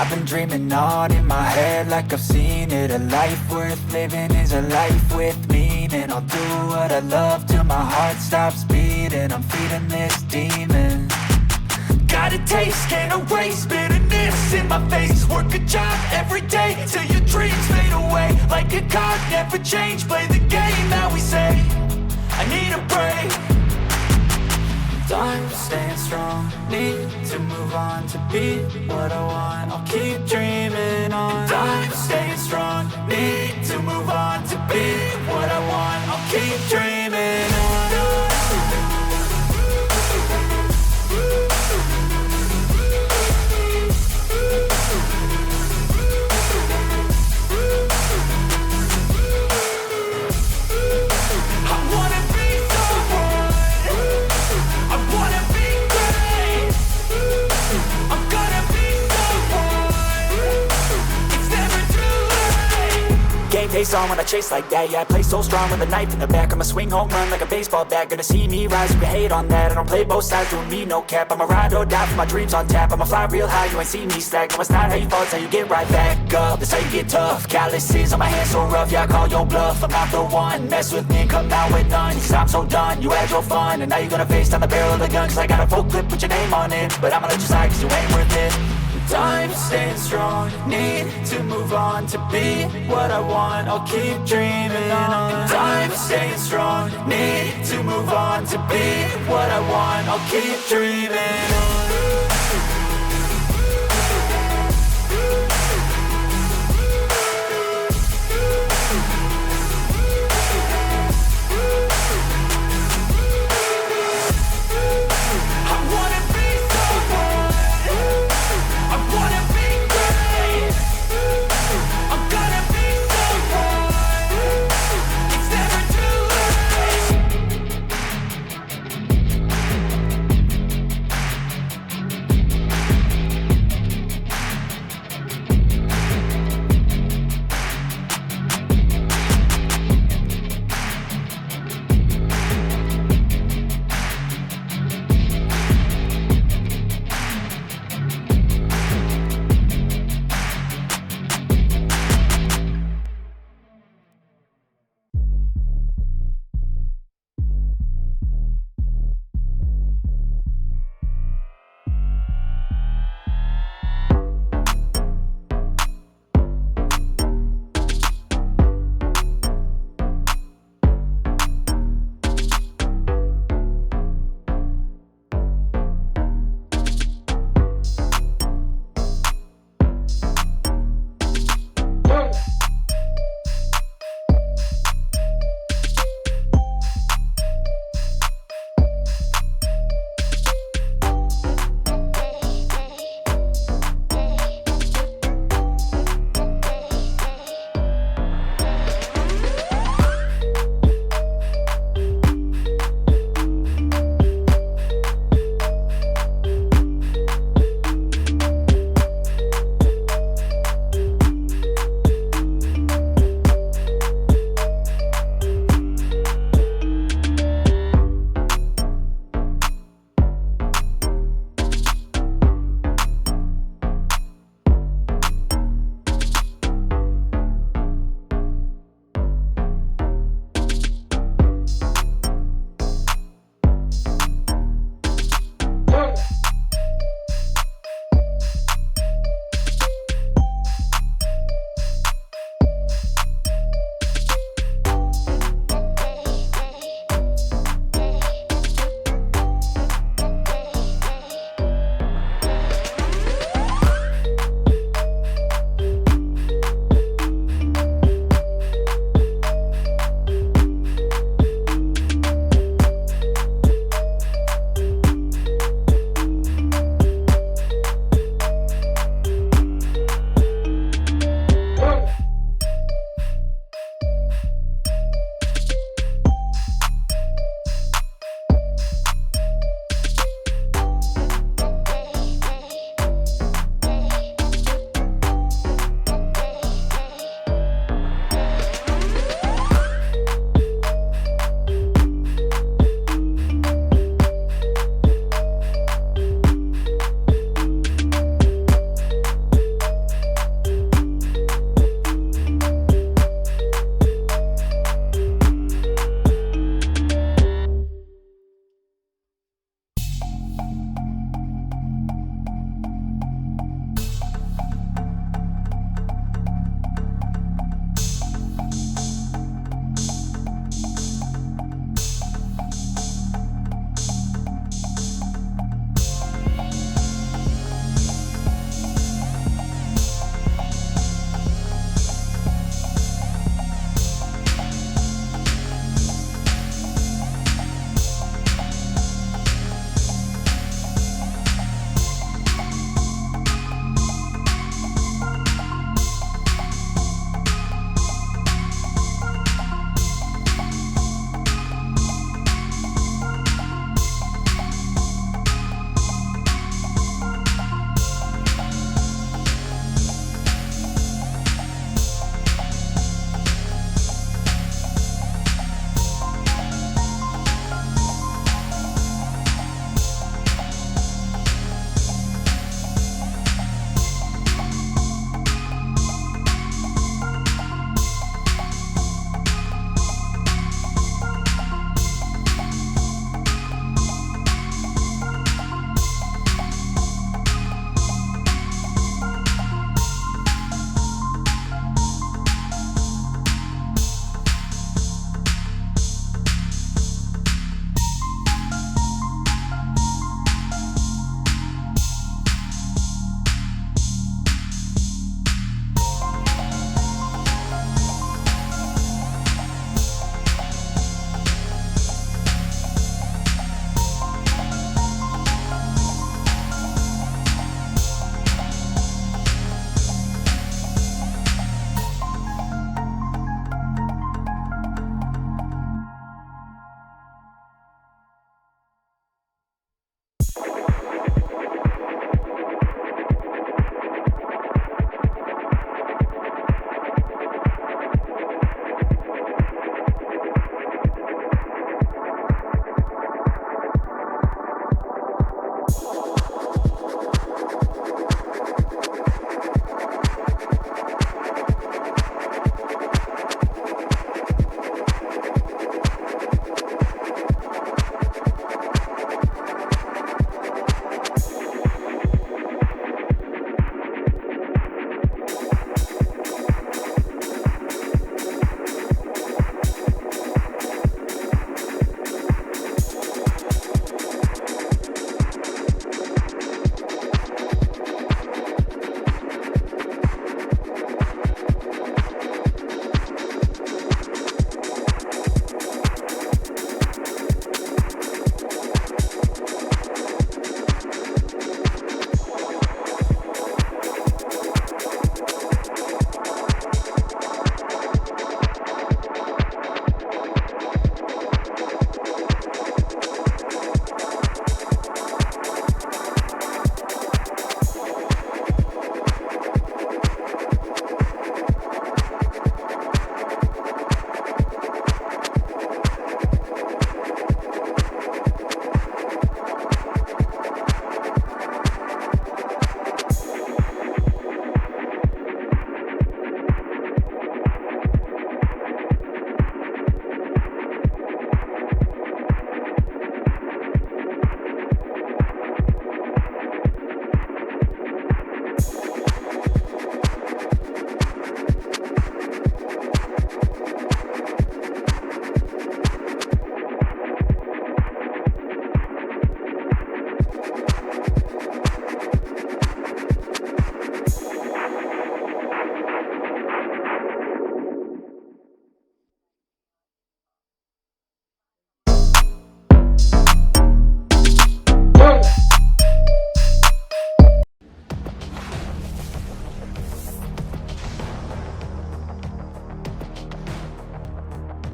I've been dreaming on in my head like I've seen it. A life worth living is a life with meaning. I'll do what I love till my heart stops beating. I'm feeding this demon. Got a taste, can't erase bitterness in my face. Work a job every day till your dreams fade away. Like a card, never change, play the game that we say. I need a break. Time staying strong, need to move on to be what I want. I'll keep dreaming on. Time staying strong, need to move on to be what I want. I'll keep dreaming on. Face on when I chase like that. Yeah, I play so strong with a knife in the back. I'ma swing home run like a baseball bat. Gonna see me rise, you can hate on that. I don't play both sides, doing me no cap. I'ma ride or die for my dreams on tap. I'ma fly real high, you ain't see me slack. No, it's not how you fall, it's how you get right back up. That's how you get tough. Calluses on my hands so rough, yeah, I call your bluff. I'm not the one, mess with me and come out with none. Cause I'm so done, you had your fun. And now you're gonna face down the barrel of the gun. Cause I got a full clip with your name on it. But I'ma let you slide cause you ain't worth it. Time staying strong, need to move on to be what I want. I'll keep dreaming on. Time staying strong, need to move on to be what I want. I'll keep dreaming on.